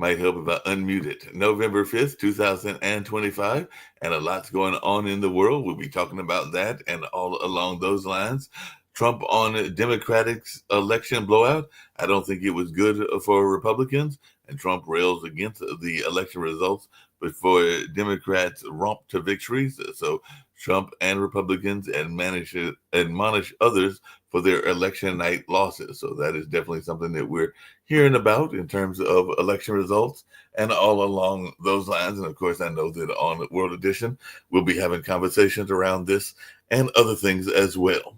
Might help if I unmute it. November 5th, 2025, and a lot's going on in the world. We'll be talking about that and all along those lines. Trump on Democratic's election blowout. I don't think it was good for Republicans, and Trump rails against the election results before Democrats romp to victories. So Trump and Republicans admonish others for their election night losses. So that is definitely something that we're hearing about in terms of election results and all along those lines. And of course, I know that on World Edition, we'll be having conversations around this and other things as well.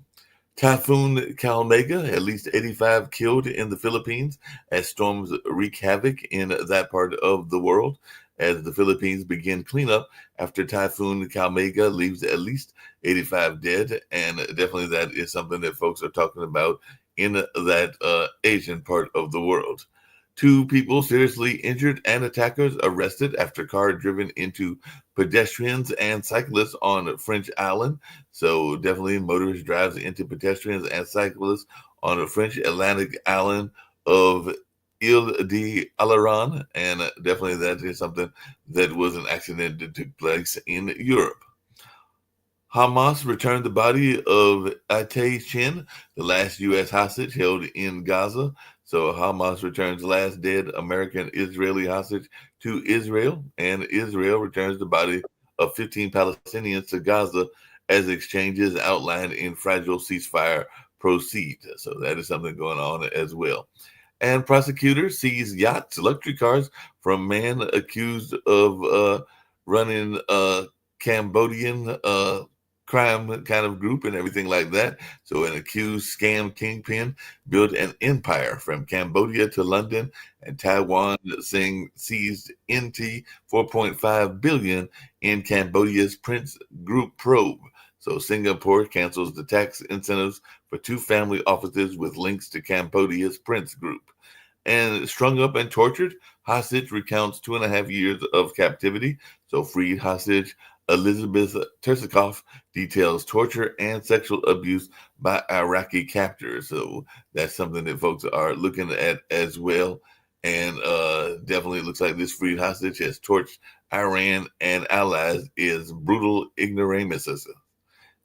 Typhoon Kalmega, at least 85 killed in the Philippines as storms wreak havoc in that part of the world. As the Philippines begin cleanup after Typhoon Kalmega leaves at least 85 dead. And definitely that is something that folks are talking about in that Asian part of the world. 2 people seriously injured and attackers arrested after car driven into pedestrians and cyclists on French Island. So definitely motorist drives into pedestrians and cyclists on the French Atlantic island of Ile d'Aleron. And definitely that is something that was an accident that took place in Europe. Hamas returned the body of Itay Shin, the last U.S. hostage held in Gaza. So Hamas returns last dead American Israeli hostage to Israel, and Israel returns the body of 15 Palestinians to Gaza as exchanges outlined in fragile ceasefire proceed. So that is something going on as well. And prosecutors seize yachts, luxury cars from man accused of running Cambodian crime kind of group and everything like that. So an accused scam kingpin built an empire from Cambodia to London, and Taiwan seized NT 4.5 billion in Cambodia's Prince Group probe. So Singapore cancels the tax incentives for 2 family offices with links to Cambodia's Prince Group. And strung up and tortured, hostage recounts 2.5 years of captivity. So freed hostage Elizabeth Tersikov details torture and sexual abuse by Iraqi captors. So that's something that folks are looking at as well. And definitely looks like this freed hostage has torched Iran and allies is brutal ignoramuses.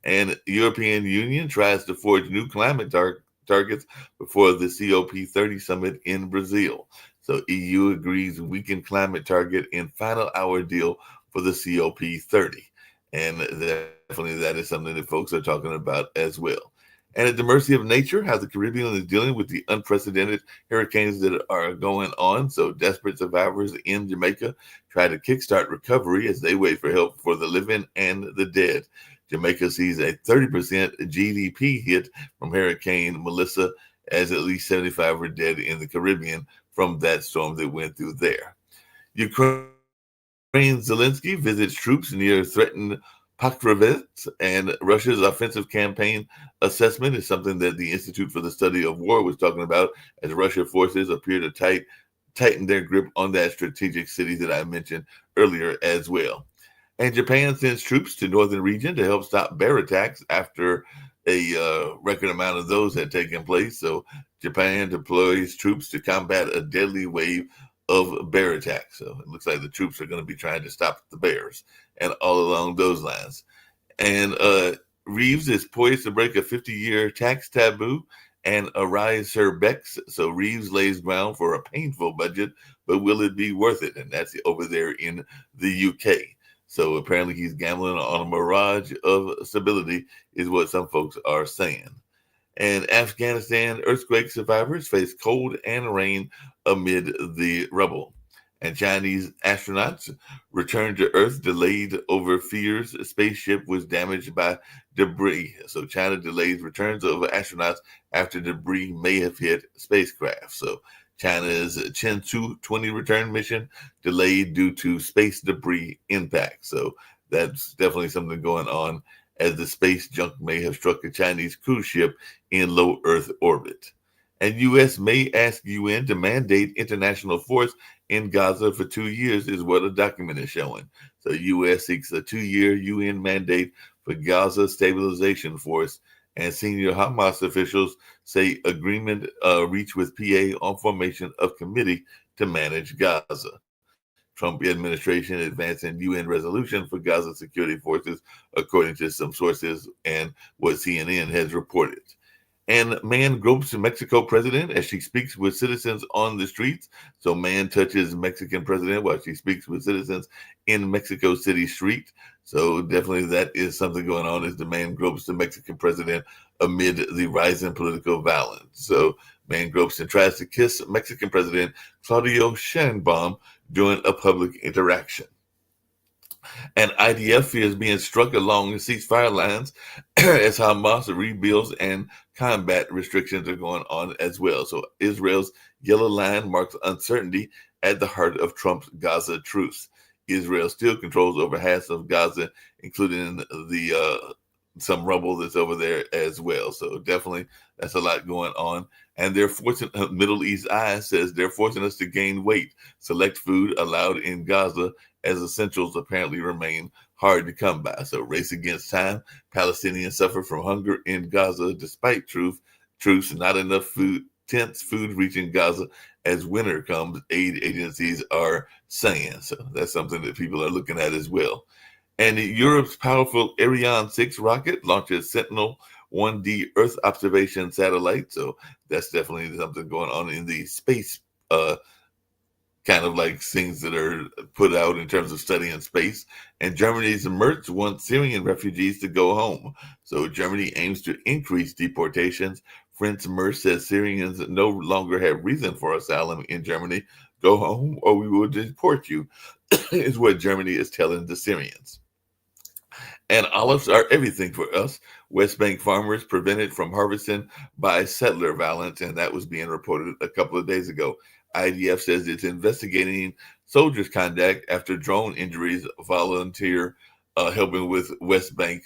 And European Union tries to forge new climate targets before the COP30 summit in Brazil. So EU agrees weakened climate target in final hour deal for the COP30. And definitely that is something that folks are talking about as well. And at the mercy of nature, how the Caribbean is dealing with the unprecedented hurricanes that are going on. So desperate survivors in Jamaica try to kickstart recovery as they wait for help for the living and the dead. Jamaica sees a 30% GDP hit from Hurricane Melissa, as at least 75 were dead in the Caribbean from that storm that went through there. Ukraine's Zelensky visits troops near threatened Pokrovets, and Russia's offensive campaign assessment is something that the Institute for the Study of War was talking about, as Russian forces appear to tighten their grip on that strategic city that I mentioned earlier as well. And Japan sends troops to northern region to help stop bear attacks after a record amount of those had taken place. So Japan deploys troops to combat a deadly wave of bear attacks. So it looks like the troops are going to be trying to stop the bears and all along those lines. And Reeves is poised to break a 50-year tax taboo and arise Sir Bex. So Reeves lays ground for a painful budget, but will it be worth it? And that's over there in the UK. So apparently he's gambling on a mirage of stability is what some folks are saying. And Afghanistan earthquake survivors face cold and rain amid the rubble. And Chinese astronauts returned to Earth delayed over fears a spaceship was damaged by debris. So China delays returns of astronauts after debris may have hit spacecraft. So China's Chenzhou 20 return mission delayed due to space debris impact. So that's definitely something going on, as the space junk may have struck a Chinese cruise ship in low Earth orbit. And U.S. may ask UN to mandate international force in Gaza for 2 years, is what a document is showing. So U.S. seeks a 2-year UN mandate for Gaza stabilization force, and senior Hamas officials say agreement reached with PA on formation of committee to manage Gaza. Trump administration advancing UN resolution for Gaza security forces, according to some sources and what CNN has reported. And man gropes Mexico president as she speaks with citizens on the streets. So man touches Mexican president while she speaks with citizens in Mexico City street. So definitely that is something going on as the man gropes the Mexican president amid the rising political violence. So man gropes and tries to kiss Mexican President Claudio Sheinbaum during a public interaction. And IDF is being struck along the ceasefire lines as Hamas rebuilds and combat restrictions are going on as well. So Israel's yellow line marks uncertainty at the heart of Trump's Gaza truce. Israel still controls over half of Gaza, including the some rubble that's over there as well. So definitely that's a lot going on. And they're forcing, Middle East Eye says they're forcing us to gain weight. Select food allowed in Gaza as essentials apparently remain hard to come by. So race against time. Palestinians suffer from hunger in Gaza despite truce. Not enough food, tense food reaching Gaza as winter comes, aid agencies are saying. So that's something that people are looking at as well. And Europe's powerful Ariane 6 rocket launches Sentinel-1D Earth observation satellite. So that's definitely something going on in the space kind of like things that are put out in terms of studying space. And Germany's Merz wants Syrian refugees to go home. So Germany aims to increase deportations. French Merz says Syrians no longer have reason for asylum in Germany. Go home or we will deport you, is what Germany is telling the Syrians. And olives are everything for us. West Bank farmers prevented from harvesting by settler violence, and that was being reported a couple of days ago. IDF says it's investigating soldiers' conduct after drone injuries. Volunteer helping with West Bank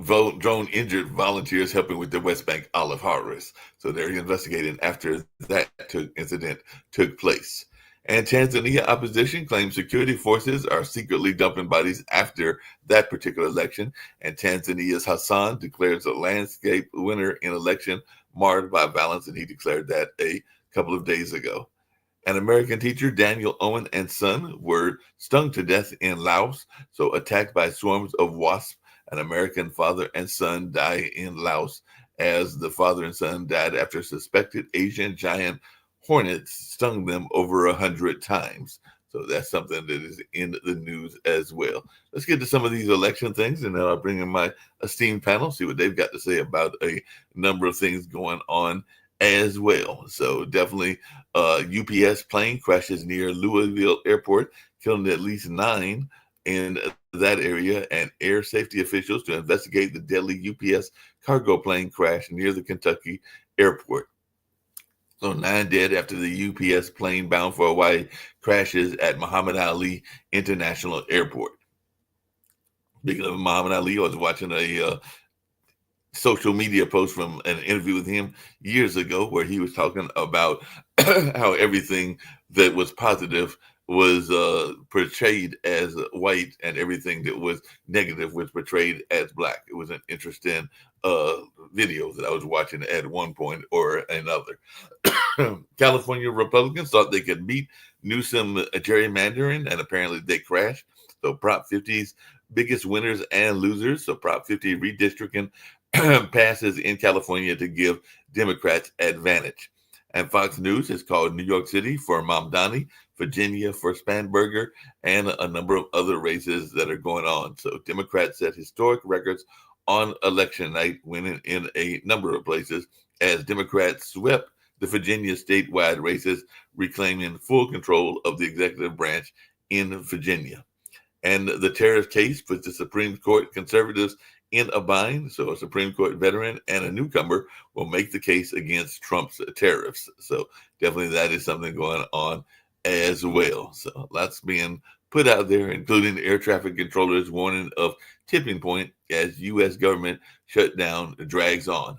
drone injured volunteers helping with the West Bank olive harvest. So they're investigating after that incident took place. And Tanzania opposition claims security forces are secretly dumping bodies after that particular election. And Tanzania's Hassan declares a landscape winner in election marred by violence, and he declared that a couple of days ago. An American teacher, Daniel Owen, and son were stung to death in Laos, so attacked by swarms of wasps. An American father and son die in Laos as the father and son died after suspected Asian giant hornets stung them over 100 times. So that's something that is in the news as well. Let's get to some of these election things, and then I'll bring in my esteemed panel, see what they've got to say about a number of things going on as well. So definitely UPS plane crashes near Louisville Airport, killing at least 9 in that area, and air safety officials to investigate the deadly UPS cargo plane crash near the Kentucky airport. So 9 dead after the UPS plane bound for Hawaii crashes at Muhammad Ali International Airport. Speaking of Muhammad Ali, I was watching a social media post from an interview with him years ago where he was talking about how everything that was positive was portrayed as white and everything that was negative was portrayed as black. It was an interesting video that I was watching at one point or another. California Republicans thought they could beat Newsom gerrymandering, and apparently they crashed. So Prop 50's biggest winners and losers. So Prop 50 redistricting passes in California to give Democrats advantage. And Fox News has called New York City for Mamdani, Virginia for Spanberger, and a number of other races that are going on. So Democrats set historic records on election night, winning in a number of places as Democrats swept the Virginia statewide races, reclaiming full control of the executive branch in Virginia. And the tariff case puts the Supreme Court conservatives in a bind. So a Supreme Court veteran and a newcomer will make the case against Trump's tariffs. So definitely that is something going on as well. So lots being put out there, including air traffic controllers warning of tipping point as U.S. government shutdown drags on.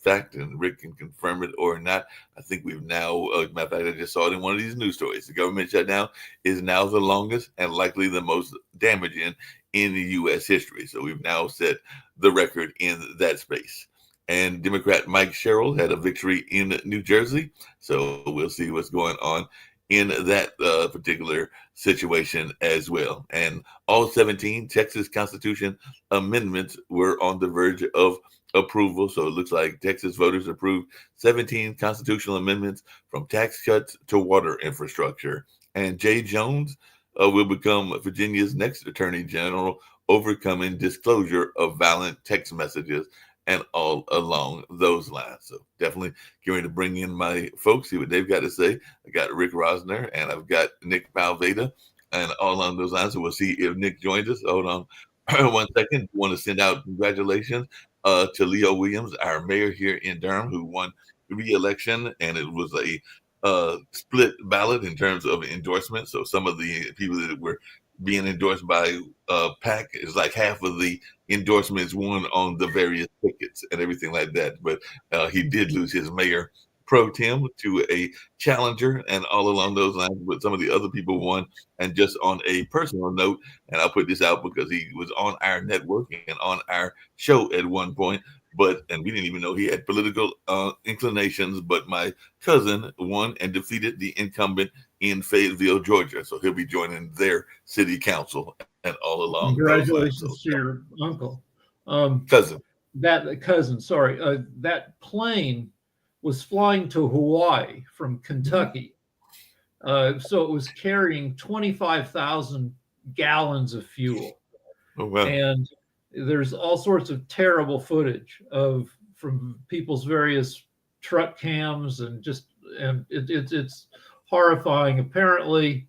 Fact, and Rick can confirm it or not. I think we've now, matter of fact, I just saw it in one of these news stories. The government shutdown is now the longest and likely the most damaging in the U.S. history. So we've now set the record in that space. and Democrat Mike Sherrill had a victory in New Jersey. So we'll see what's going on in that particular situation as well. And all 17 Texas Constitution amendments were on the verge of approval. So it looks like Texas voters approved 17 constitutional amendments, from tax cuts to water infrastructure. And Jay Jones will become Virginia's next attorney general, overcoming disclosure of violent text messages and all along those lines. So definitely going to bring in my folks, see what they've got to say. I got Rick Rosner and I've got Nick Palveda, and all along those lines. So we'll see if Nick joins us. Hold on 1 second. I want to send out congratulations to Leo Williams, our mayor here in Durham, who won re-election, and it was a split ballot in terms of endorsement. So some of the people that were being endorsed by PAC is like half of the endorsements won on the various tickets and everything like that. But he did lose his mayor pro tem to a challenger, and all along those lines. But some of the other people won. And just on a personal note, and I'll put this out because he was on our network and on our show at one point, and we didn't even know he had political inclinations. But my cousin won and defeated the incumbent in Fayetteville, Georgia. So he'll be joining their city council and all along. Congratulations to your uncle. Cousin. That plane was flying to Hawaii from Kentucky. So it was carrying 25,000 gallons of fuel. Oh, wow. And there's all sorts of terrible footage from people's various truck cams, and it's horrifying. Apparently,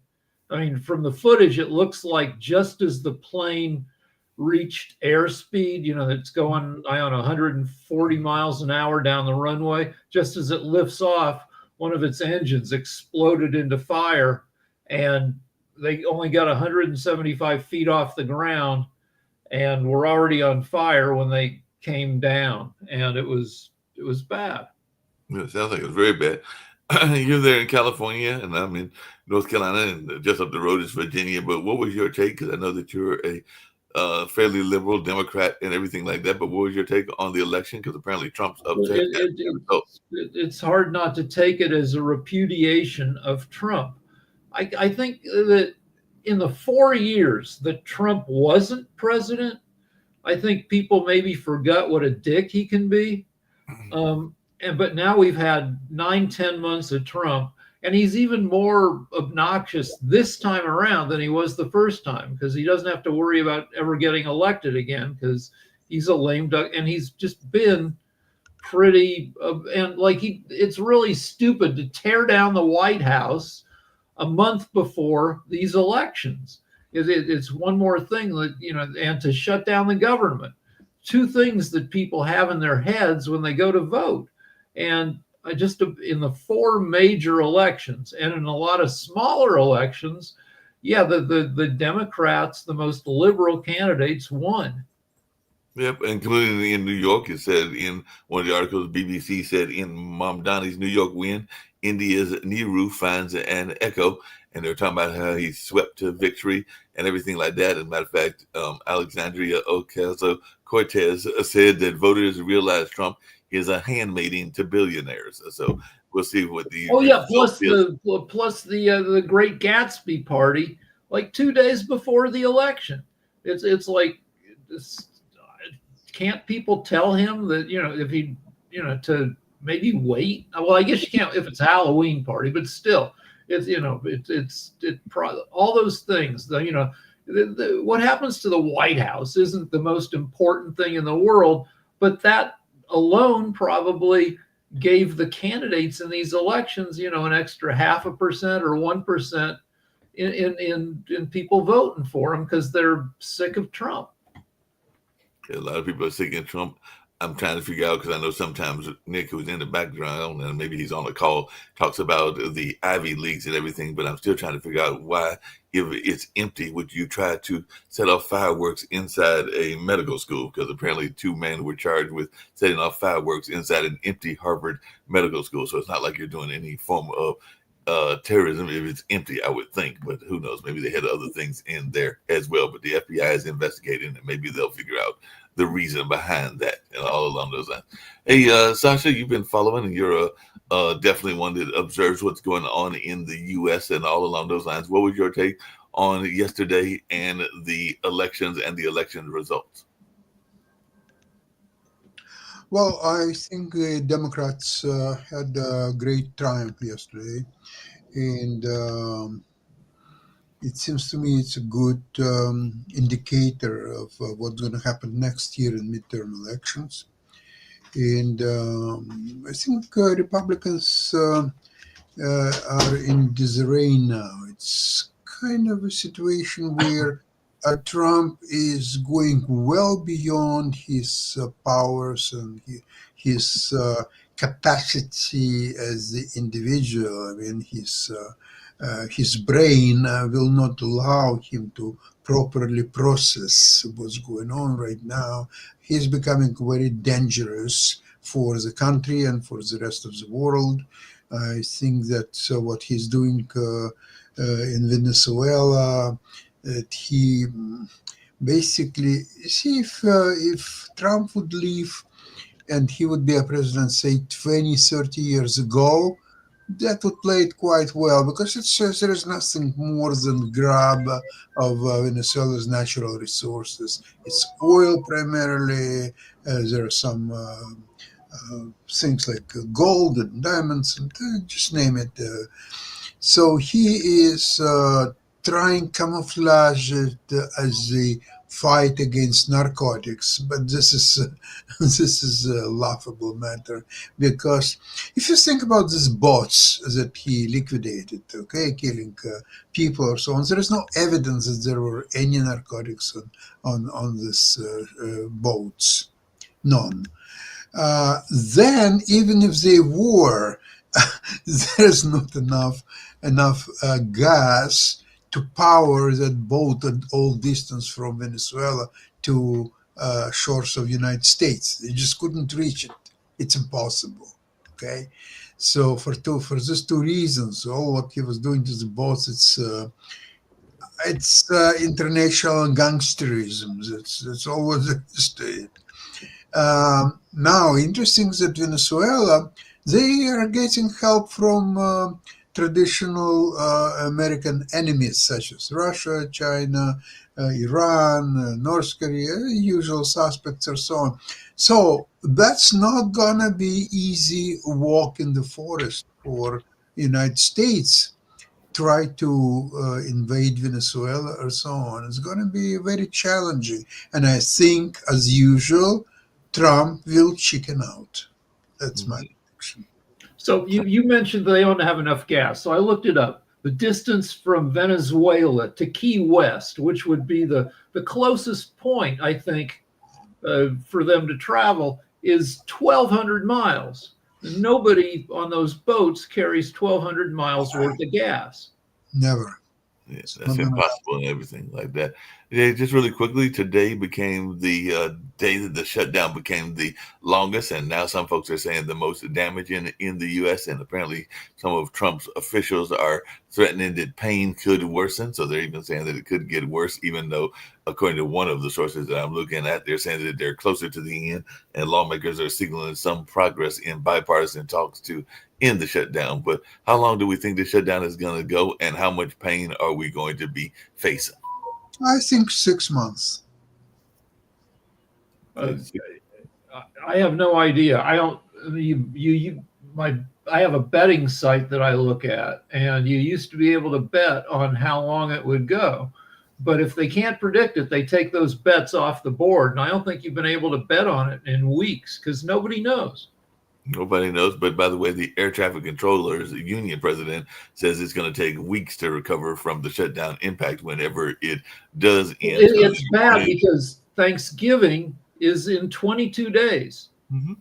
I mean, from the footage, it looks like just as the plane reached airspeed, it's going 140 miles an hour down the runway, just as it lifts off, one of its engines exploded into fire, and they only got 175 feet off the ground and were already on fire when they came down. And it was bad. It sounds like it was very bad. You're there in California, and I'm in North Carolina, and just up the road is Virginia. But what was your take? Because I know that you're a fairly liberal Democrat and everything like that. But what was your take on the election? Because apparently Trump's upset. It's hard not to take it as a repudiation of Trump. I think that in the 4 years that Trump wasn't president, I think people maybe forgot what a dick he can be. But now we've had 9-10 months of Trump, and he's even more obnoxious this time around than he was the first time, because he doesn't have to worry about ever getting elected again, because he's a lame duck, and he's just been pretty it's really stupid to tear down the White House a month before these elections. It's one more thing that, and to shut down the government. Two things that people have in their heads when they go to vote. And in the 4 major elections and in a lot of smaller elections, the Democrats, the most liberal candidates, won. Yep, including in New York. It said in one of the articles, BBC said, in Mamdani's New York win, India's Nehru finds an echo. And they're talking about how he swept to victory and everything like that. As a matter of fact, Alexandria Ocasio-Cortez said that voters realize Trump is a handmaiden to billionaires. So we'll see what the plus the Great Gatsby party, like 2 days before the election. It's like, can't people tell him that if he to maybe wait? Well, I guess you can't if it's a Halloween party, but still, it's all those things. What happens to the White House isn't the most important thing in the world, but that alone probably gave the candidates in these elections, an extra 0.5% or 1% in people voting for them, because they're sick of Trump. A lot of people are sick of Trump. I'm trying to figure out, because I know sometimes Nick, who's in the background, and maybe he's on the call, talks about the Ivy Leagues and everything, but I'm still trying to figure out why, if it's empty, would you try to set off fireworks inside a medical school? Because apparently 2 men were charged with setting off fireworks inside an empty Harvard medical school. So it's not like you're doing any form of terrorism if it's empty, I would think. But who knows? Maybe they had other things in there as well. But the FBI is investigating, and maybe they'll figure out the reason behind that, and all along those lines. Hey, Sasha, you've been following, and you're definitely one that observes what's going on in the U.S. and all along those lines. What was your take on yesterday and the elections and the election results? Well, I think the Democrats had a great triumph yesterday, and it seems to me it's a good indicator of what's going to happen next year in midterm elections. And I think Republicans are in disarray now. It's kind of a situation where Trump is going well beyond his powers and his capacity as the individual. I mean, his brain will not allow him to properly process what's going on right now. He's becoming very dangerous for the country and for the rest of the world. I think that what he's doing in Venezuela, that he basically see if Trump would leave and he would be a president, say 20, 30 years ago, that would play it quite well because it's just, there is nothing more than grab of Venezuela's natural resources. It's oil primarily. There are some things like gold and diamonds and just name it. So he is trying camouflage it as the fight against narcotics, but this is this is a laughable matter because if you think about these boats that he liquidated, okay, killing people or so on, there is no evidence that there were any narcotics on these boats, none. Then even if they were, there's not enough gas to power that boat at all distance from Venezuela to shores of United States. They just couldn't reach it. It's impossible. Okay, so for these two reasons, all what he was doing to the boats, it's international gangsterism. That's all what there is to it. Now, interesting that Venezuela, they are getting help from traditional American enemies such as Russia, China, Iran, North Korea, usual suspects, or so on. So that's not gonna be easy walk in the forest for United States. Try to invade Venezuela or so on. It's going to be very challenging, and I think, as usual, Trump will chicken out. That's my prediction. So you mentioned they don't have enough gas. So I looked it up. The distance from Venezuela to Key West, which would be the closest point, I think, for them to travel, is 1,200 miles. Nobody on those boats carries 1,200 miles worth of gas. Never. Yeah, that's impossible and everything like that. Yeah, just really quickly, today became the day that the shutdown became the longest, and now some folks are saying the most damaging in the U.S. And apparently, some of Trump's officials are threatening that pain could worsen. So they're even saying that it could get worse, even though, according to one of the sources that I'm looking at, they're saying that they're closer to the end, and lawmakers are signaling some progress in bipartisan talks to end the shutdown. But how long do we think the shutdown is going to go, and how much pain are we going to be facing? I think 6 months. I have no idea. I don't. I have a betting site that I look at, and you used to be able to bet on how long it would go. But if they can't predict it, they take those bets off the board. And I don't think you've been able to bet on it in weeks because nobody knows. Nobody knows. But by the way, the air traffic controllers union president says it's going to take weeks to recover from the shutdown impact whenever it does end. It's bad because Thanksgiving is in 22 days. Mm-hmm.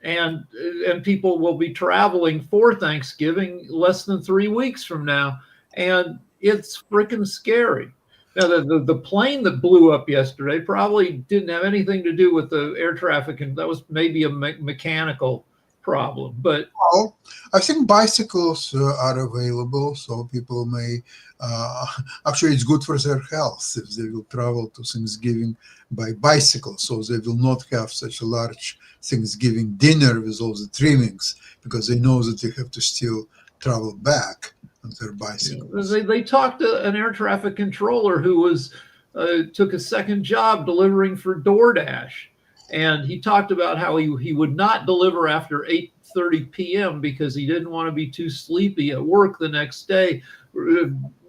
And people will be traveling for Thanksgiving less than 3 weeks from now. And it's freaking scary. Now, the plane that blew up yesterday probably didn't have anything to do with the air traffic, and that was maybe a mechanical problem. But Well, I think bicycles are available, so people may. Uh, Actually, it's good for their health if they will travel to Thanksgiving by bicycle, so they will not have such a large Thanksgiving dinner with all the trimmings because they know that they have to still travel back on their bicycles. they talked to an air traffic controller who was took a second job delivering for DoorDash, and he talked about how he would not deliver after 8:30 p.m. because he didn't want to be too sleepy at work the next day,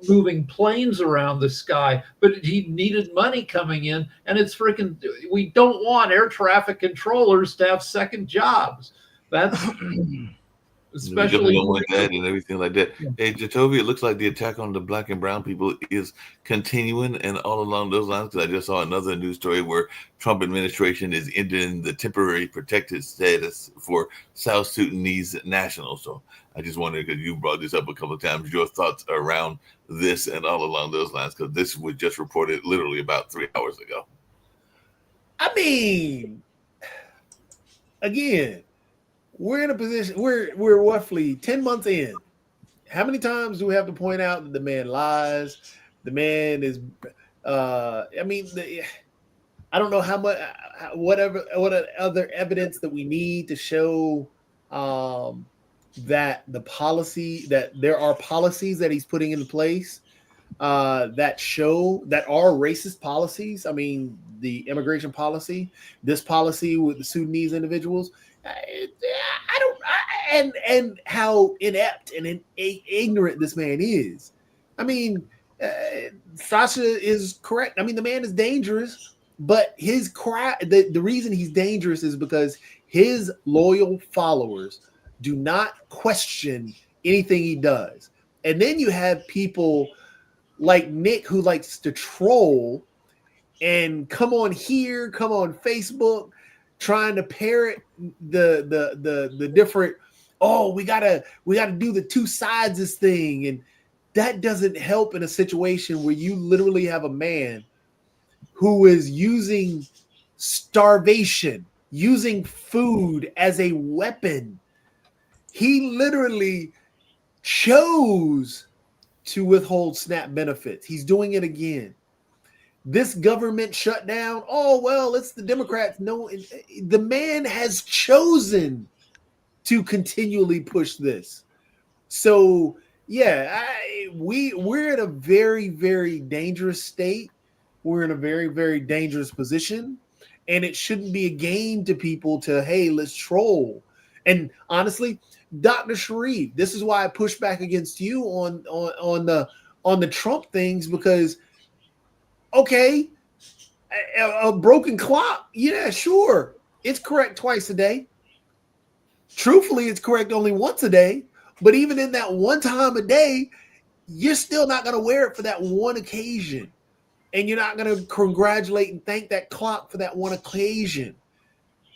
moving planes around the sky. But he needed money coming in, and it's freaking. We don't want air traffic controllers to have second jobs. That's We definitely especially. don't want that and everything like that. Hey, Jacoby, it looks like the attack on the black and brown people is continuing, and all along those lines, because I just saw another news story where Trump administration is ending the temporary protected status for South Sudanese nationals. So I just wondered, because you brought this up a couple of times, your thoughts around this and all along those lines, because this was just reported literally about 3 hours ago. I mean, again, we're in a position, we're roughly 10 months in. How many times do we have to point out that the man lies? The man is I don't know how much what other evidence that we need to show that the policy, that there are policies that he's putting in place that show that are racist policies. I mean, the immigration policy, this policy with the Sudanese individuals. And how inept and ignorant this man is. I mean, Sasha is correct. I mean, the man is dangerous, but the reason he's dangerous is because his loyal followers do not question anything he does. And then you have people like Nick who likes to troll and come on here, come on Facebook, trying to parrot the different, oh, we gotta do the two sides this thing. And that doesn't help in a situation where you literally have a man who is using starvation, using food as a weapon. He literally chose to withhold SNAP benefits. He's doing it again. This government shutdown, oh, well, it's the Democrats. No, the man has chosen to continually push this. So, yeah, we're in a very, very dangerous state. We're in a very, very dangerous position. And it shouldn't be a game to people to, hey, let's troll. And honestly, Dr. Sharif, this is why I push back against you on the Trump things, because okay, a broken clock, yeah, sure, it's correct twice a day. Truthfully, it's correct only once a day. But even in that one time a day, you're still not going to wear it for that one occasion. And you're not going to congratulate and thank that clock for that one occasion.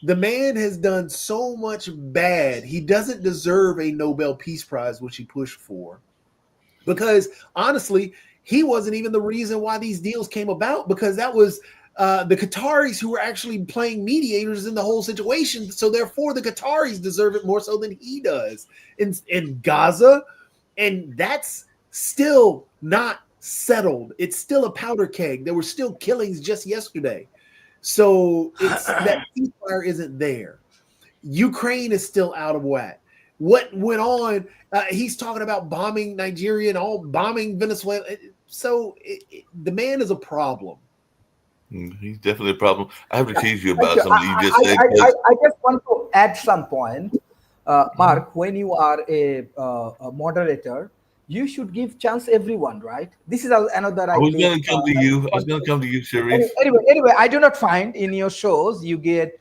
The man has done so much bad. He doesn't deserve a Nobel Peace Prize, which he pushed for. Because honestly, he wasn't even the reason why these deals came about, because that was the Qataris who were actually playing mediators in the whole situation. So therefore, the Qataris deserve it more so than he does in Gaza. And that's still not settled. It's still a powder keg. There were still killings just yesterday. So it's that ceasefire isn't there. Ukraine is still out of whack. What went on? He's talking about bombing Nigeria and all bombing Venezuela. So the man is a problem. He's definitely a problem. I have to tease you about something you just said. I just want to add some point. Mark, when you are a moderator, you should give chance everyone, right? This is another idea. I was going to come to you. I was going to come to you, Sharif. Anyway, I do not find in your shows you get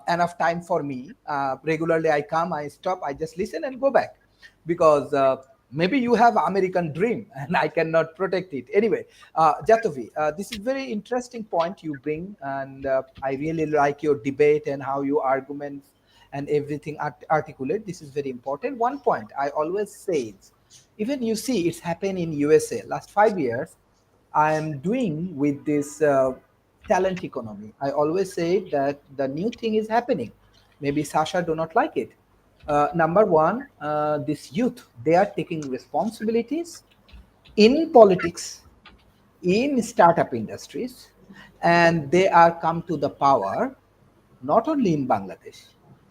enough time for me. Regularly, I come, I stop, I just listen and go back, because maybe you have American dream and I cannot protect it. Anyway, Jatovi, this is very interesting point you bring, and I really like your debate and how you argument and everything articulate. This is very important. One point I always say, even you see it's happened in USA. Last 5 years, I am doing with this talent economy. I always say that the new thing is happening. Maybe Sasha do not like it. Number one, this youth, they are taking responsibilities in politics, in startup industries, and they are come to the power not only in Bangladesh.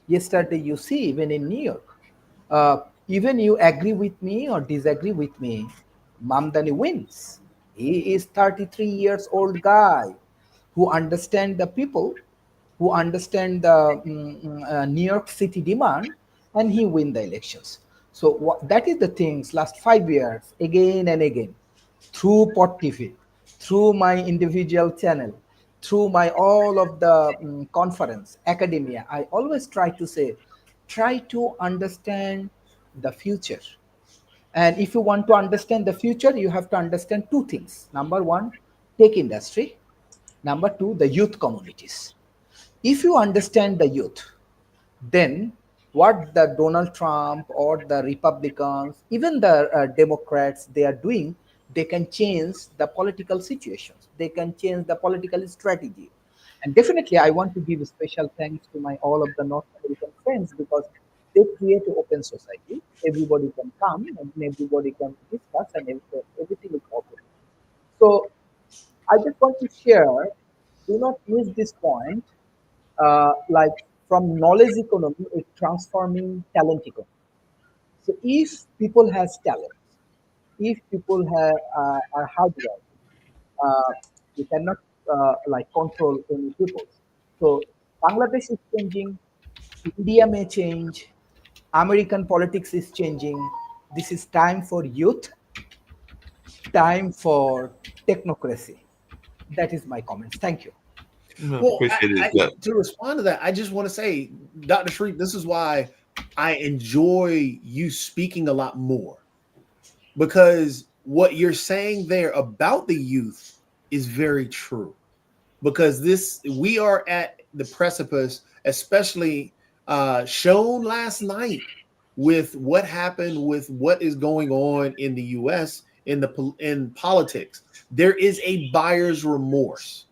Yesterday, you see, even in New York, even you agree with me or disagree with me, Mamdani wins. He is 33 years old guy who understand the people, who understand the New York City demand, and he win the elections. So that is the things last 5 years again and again through Pot TV, through my individual channel, through my all of the conference, academia. I always try to say, try to understand the future. And if you want to understand the future, you have to understand two things. Number one, tech industry. Number two, the youth communities. If you understand the youth, then what the Donald Trump or the Republicans, even the Democrats, they are doing, they can change the political situations. They can change the political strategy. And definitely, I want to give a special thanks to my all of the North American friends because they create an open society. Everybody can come and everybody can discuss and everything is open. So I just want to share, do not miss this point, like from knowledge economy, it's transforming talent economy. So if people has talent, if people are hardworking, uh, you cannot like control any people. So Bangladesh is changing, India may change, American politics is changing. This is time for youth, time for technocracy. That is my comments. Thank you. Well, Appreciate it. Yeah. to respond to that, I just want to say, Dr. Sharif, this is why I enjoy you speaking a lot more, because what you're saying there about the youth is very true. Because we are at the precipice, especially shown last night with what happened with what is going on in the U.S. in politics. There is a buyer's remorse.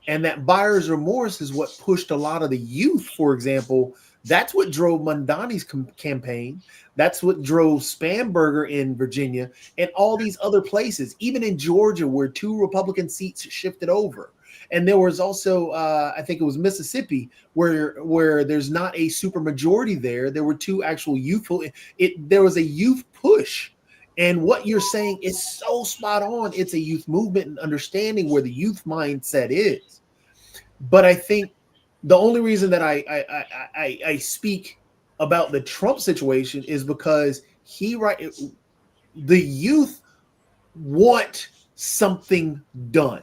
And that buyer's remorse is what pushed a lot of the youth, for example. That's what drove Mandani's campaign. That's what drove Spamberger in Virginia and all these other places, even in Georgia, where 2 Republican seats shifted over. And there was also, I think it was Mississippi, where there's not a super majority there. There were 2 actual youthful. There was a youth push. And what you're saying is so spot on. It's a youth movement and understanding where the youth mindset is. But I think the only reason that I speak about the Trump situation is because the youth want something done.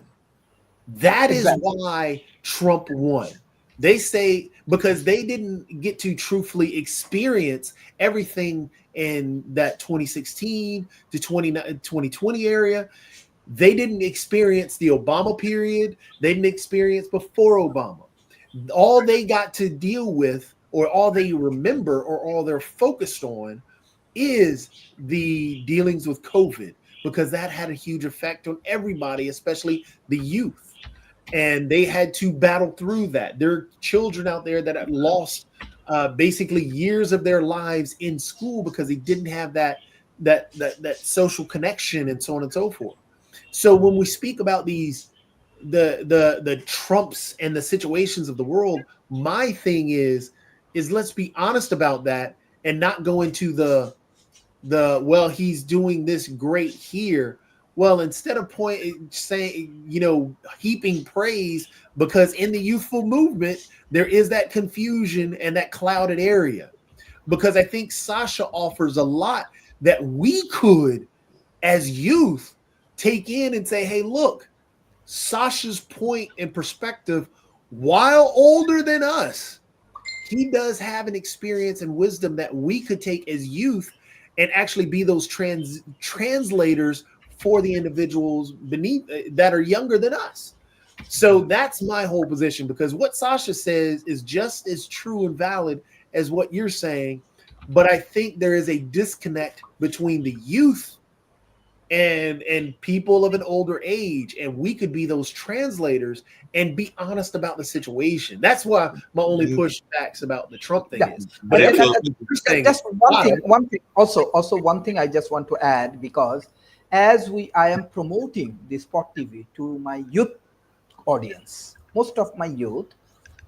That is Exactly. why Trump won. They say because they didn't get to truthfully experience everything in that 2016 to 2020 area. They didn't experience the Obama period. They didn't experience before Obama. All they got to deal with, or all they remember, or all they're focused on is the dealings with COVID, because that had a huge effect on everybody, especially the youth. And they had to battle through that. There are children out there that have lost basically years of their lives in school because they didn't have that social connection and so on and so forth. So when we speak about the Trumps and the situations of the world, my thing is let's be honest about that and not go into the well, he's doing this great here. Well, instead of heaping praise, because in the youthful movement there is that confusion and that clouded area. Because I think Sasha offers a lot that we could, as youth, take in and say, hey, look, Sasha's point and perspective, while older than us, he does have an experience and wisdom that we could take as youth and actually be those translators for the individuals beneath that are younger than us. So that's my whole position, because what Sasha says is just as true and valid as what you're saying. But I think there is a disconnect between the youth and people of an older age, and we could be those translators and be honest about the situation. That's why my only pushbacks about the Trump thing Yeah. is. But But it And- feels- just one thing also one thing I just want to add, because as I am promoting this Spot TV to my youth audience, most of my youth,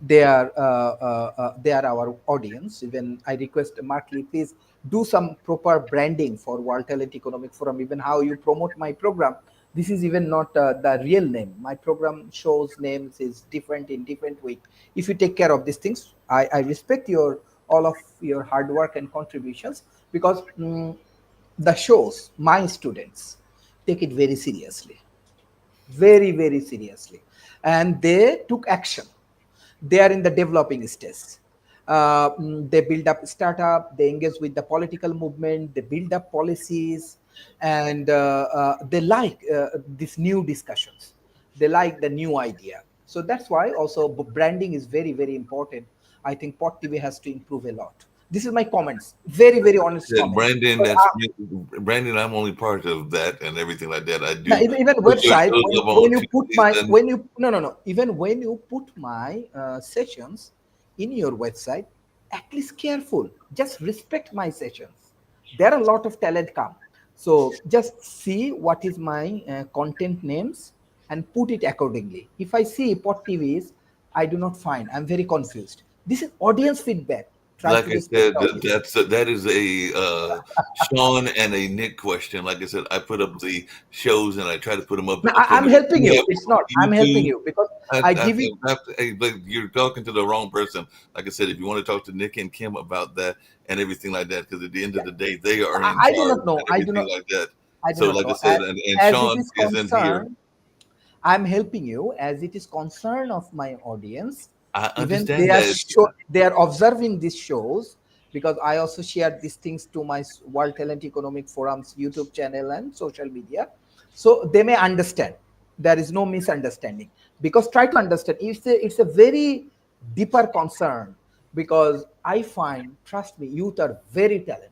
they are our audience. Even I request Mark Lee, please do some proper branding for World Talent Economic Forum. Even how you promote my program, this is even not the real name. My program shows names is different in different way. If you take care of these things, I respect all of your hard work and contributions, because the shows, my students take it very seriously, very very seriously, and they took action. They are in the developing stage. They build up startup, they engage with the political movement, they build up policies, and they like these new discussions, they like the new idea. So that's why also branding is very very important. I think Pot TV has to improve a lot. This is my comments, very very honest That comments. Brandon, But, Brandon, I'm only part of that and everything like that. I do. now, even put your website, shows up on when you put Tuesdays my and- when you no, even when you put my sessions in your website, at least careful, just respect my sessions. There are a lot of talent come, so just see what is my content names and put it accordingly. If I see Pot TVs, I do not find, I'm very confused. This is audience feedback. Try like to I respect said, the audience. that is a Sean and a Nick question. Like I said, I put up the shows and I try to put them up. No, I'm helping you. Yeah, It's not. I'm helping you because I give you. Hey, but you're talking to the wrong person. Like I said, if you want to talk to Nick and Kim about that and everything like that, because at the end of the day, they are in I do charge not know. and I do everything not. like that. I do So, not like I know. said, and As Sean it is isn't here. concerned, I'm helping you as it is concern of my audience. I Even understand they are that. they are observing these shows, because I also share these things to my World Talent Economic Forum's YouTube channel and social media, so they may understand. There is no misunderstanding, because try to understand. It's a very deeper concern, because I find, trust me, youth are very talented,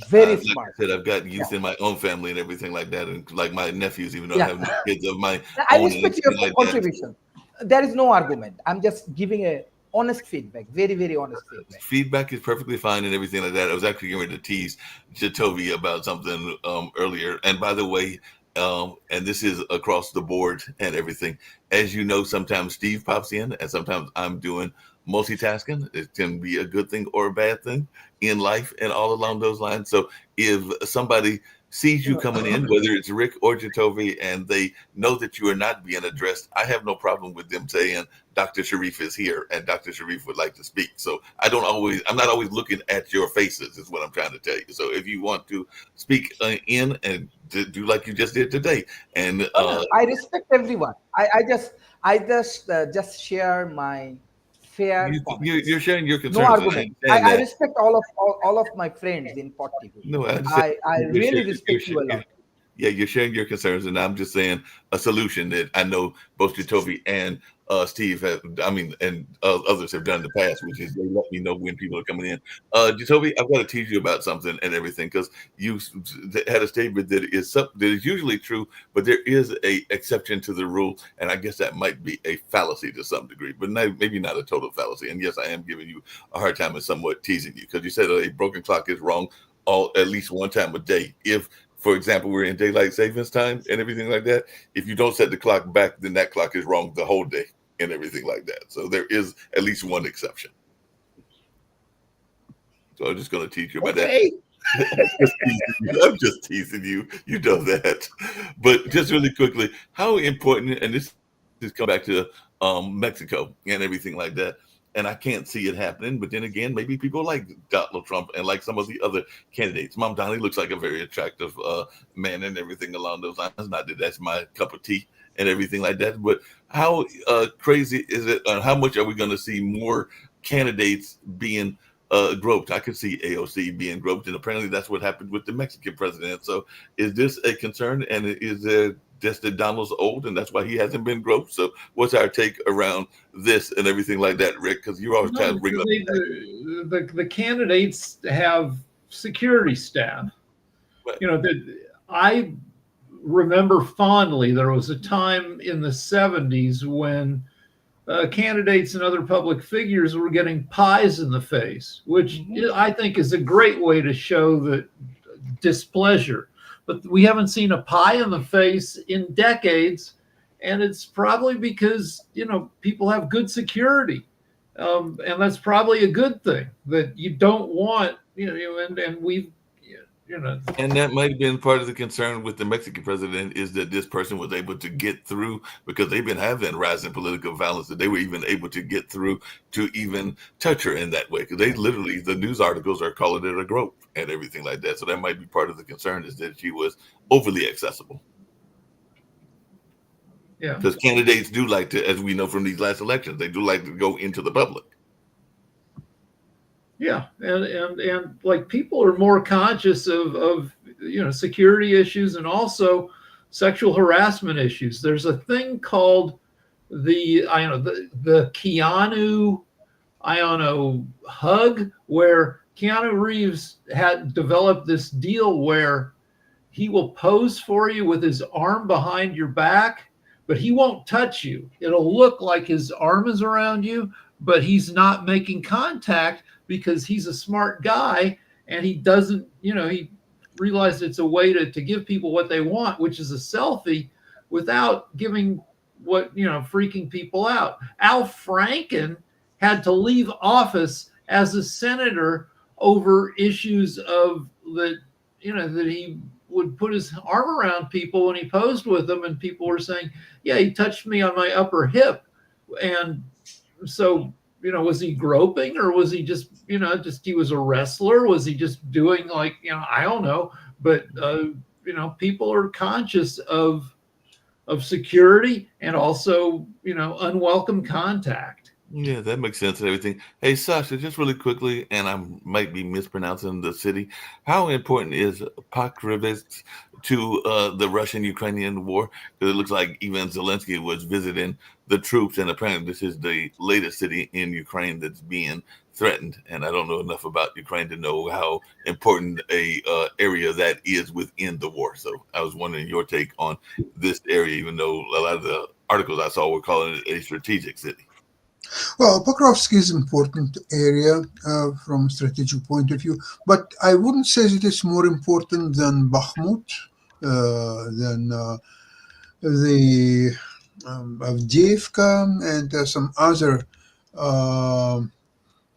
very Like smart. I said, I've got youth in my own family and everything like that, and like my nephews, even though I Yeah. have no kids of my I own and respect your everything like that. contribution. There is no argument. I'm just giving a honest feedback, very, very honest feedback. Feedback is perfectly fine and everything like that. I was actually going to tease Jatovi about something earlier. And by the way, and this is across the board and everything. As you know, sometimes Steve pops in and sometimes I'm doing multitasking. It can be a good thing or a bad thing in life and all along those lines. So if somebody sees you coming in, whether it's Rick or Jatovi, and they know that you are not being addressed, I have no problem with them saying, Dr. Sharif is here and Dr. Sharif would like to speak. So I'm not always looking at your faces is what I'm trying to tell you. So if you want to speak in and do like you just did today. And I respect everyone. I just share my fair comments. you're sharing your concerns. No argument. I I respect all of my friends in Pot TV. No, I really respect you a lot. Yeah, you're sharing your concerns, and I'm just saying a solution that I know both Jatovi and Steve have, and others have done in the past, which is they let me know when people are coming in. Jatovi, I've got to tease you about something and everything, because you had a statement that is usually true, but there is a exception to the rule, and I guess that might be a fallacy to some degree, but maybe not a total fallacy. And yes, I am giving you a hard time and somewhat teasing you, because you said a broken clock is wrong at least one time a day. If, for example, we're in daylight savings time and everything like that, if you don't set the clock back, then that clock is wrong the whole day and everything like that. So there is at least one exception. So I'm just going to teach you about that. I'm just teasing you. You know that. But just really quickly, how important, and this is come back to Mexico and everything like that, and I can't see it happening. But then again, maybe people like Donald Trump and like some of the other candidates. Mamdani looks like a very attractive man and everything along those lines. Not that that's my cup of tea and everything like that. But how crazy is it? How much are we going to see more candidates being groped? I could see AOC being groped, and apparently that's what happened with the Mexican president. So is this a concern? And is there just that Donald's old and that's why he hasn't been groped? So what's our take around this and everything like that, Rick? Because you always kind of bring up the candidates have security staff. Right. You know, I remember fondly there was a time in the 70s when candidates and other public figures were getting pies in the face, which I think is a great way to show that displeasure. But we haven't seen a pie in the face in decades, and it's probably because people have good security, and that's probably a good thing. That you don't want and we've And that might have been part of the concern with the Mexican president, is that this person was able to get through, because they've been having rising political violence, that they were even able to get through to even touch her in that way. Because they literally, the news articles are calling it a grope and everything like that. So that might be part of the concern, is that she was overly accessible. Yeah. Because candidates do like to, as we know from these last elections, they do like to go into the public. Yeah, and like people are more conscious of security issues and also sexual harassment issues. There's a thing called the Keanu hug, where Keanu Reeves had developed this deal where he will pose for you with his arm behind your back, but he won't touch you. It'll look like his arm is around you, but he's not making contact, because he's a smart guy and he doesn't, he realized it's a way to give people what they want, which is a selfie, without giving freaking people out. Al Franken had to leave office as a senator over issues of that he would put his arm around people when he posed with them, and people were saying, yeah, he touched me on my upper hip. And so was he groping, or was he just he was a wrestler? Was he just doing I don't know. But people are conscious of security and also unwelcome contact. Yeah, that makes sense and everything. Hey, Sasha, just really quickly, and I might be mispronouncing the city. How important is Pokrovsk to the Russian-Ukrainian war? Because it looks like even Zelensky was visiting the troops, and apparently this is the latest city in Ukraine that's being threatened. And I don't know enough about Ukraine to know how important a area that is within the war. So I was wondering your take on this area, even though a lot of the articles I saw were calling it a strategic city. Well, Pokrovsk is an important area from strategic point of view, but I wouldn't say it is more important than Bakhmut, than the Avdiivka, and some other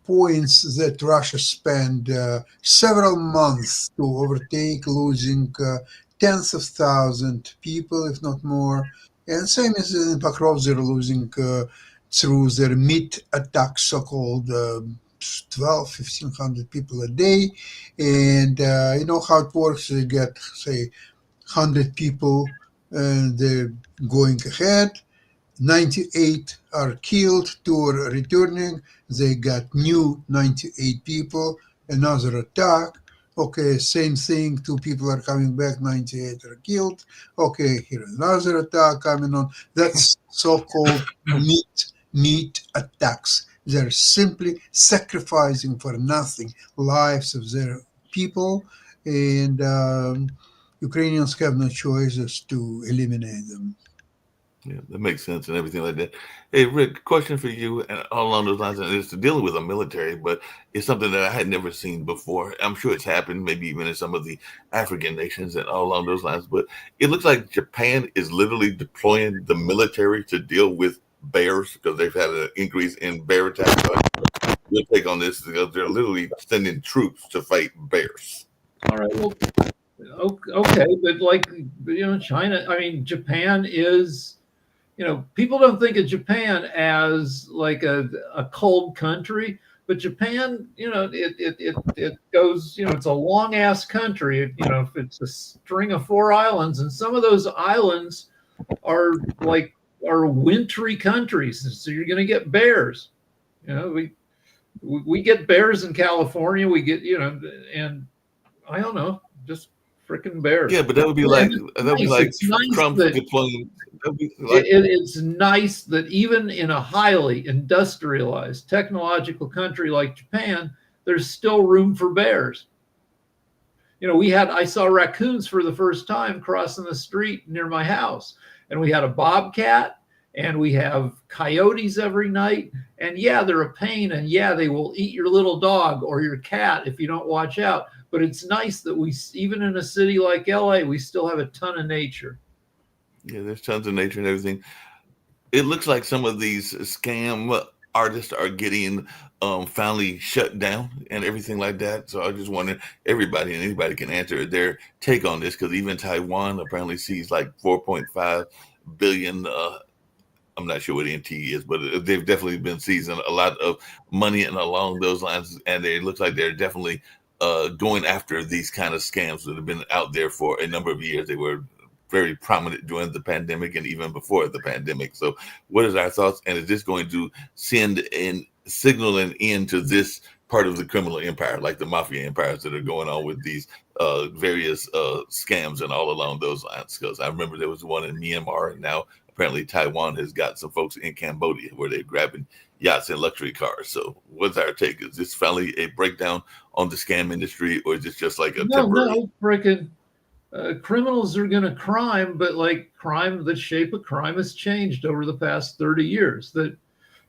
points that Russia spent several months to overtake, losing tens of thousands of people, if not more. And same as in Pokrovsk, they're losing through their meat attacks, so-called 1,500 people a day. And you know how it works. They get, say, 100 people, and they're going ahead. 98 are killed, 2 are returning. They got new 98 people, another attack. Okay, same thing, 2 people are coming back, 98 are killed. Okay, here another attack coming on. That's so-called meat attacks. They're simply sacrificing for nothing lives of their people, and Ukrainians have no choices to eliminate them. Yeah, that makes sense and everything like that. Hey, Rick, question for you, and all along those lines, and it's dealing with the military, but it's something that I had never seen before. I'm sure it's happened, maybe even in some of the African nations and all along those lines, but it looks like Japan is literally deploying the military to deal with bears, because they've had an increase in bear attacks. Your take on this, because they're literally sending troops to fight bears. All right, well, okay, but China, I mean, Japan is, people don't think of Japan as like a cold country, but Japan, it goes, it's a long ass country. It's a string of 4 islands, and some of those islands are wintry countries, so you're going to get bears. We get bears in California. We get, and I don't know, just freaking bears. Yeah, but that would be like Trump deploying. It's nice that even in a highly industrialized technological country like Japan, there's still room for bears. I saw raccoons for the first time crossing the street near my house, and we had a bobcat, and we have coyotes every night. And yeah, they're a pain, and yeah, they will eat your little dog or your cat if you don't watch out. But it's nice that even in a city like LA, we still have a ton of nature. Yeah, there's tons of nature and everything. It looks like some of these scam artists are getting finally shut down and everything like that. So I just wonder, everybody and anybody can answer their take on this, because even Taiwan apparently sees like 4.5 billion. I'm not sure what NT is, but they've definitely been seizing a lot of money and along those lines, and it looks like they're definitely going after these kind of scams that have been out there for a number of years. They were very prominent during the pandemic and even before the pandemic. So what is our thoughts? And is this going to send and signal an end to this part of the criminal empire, like the mafia empires that are going on with these various scams and all along those lines? Because I remember there was one in Myanmar, and now apparently Taiwan has got some folks in Cambodia where they're grabbing yachts and luxury cars. So what's our take? Is this finally a breakdown on the scam industry, or is this just like a temporary? No, freaking criminals are going to crime, but like crime, the shape of crime has changed over the past 30 years. That,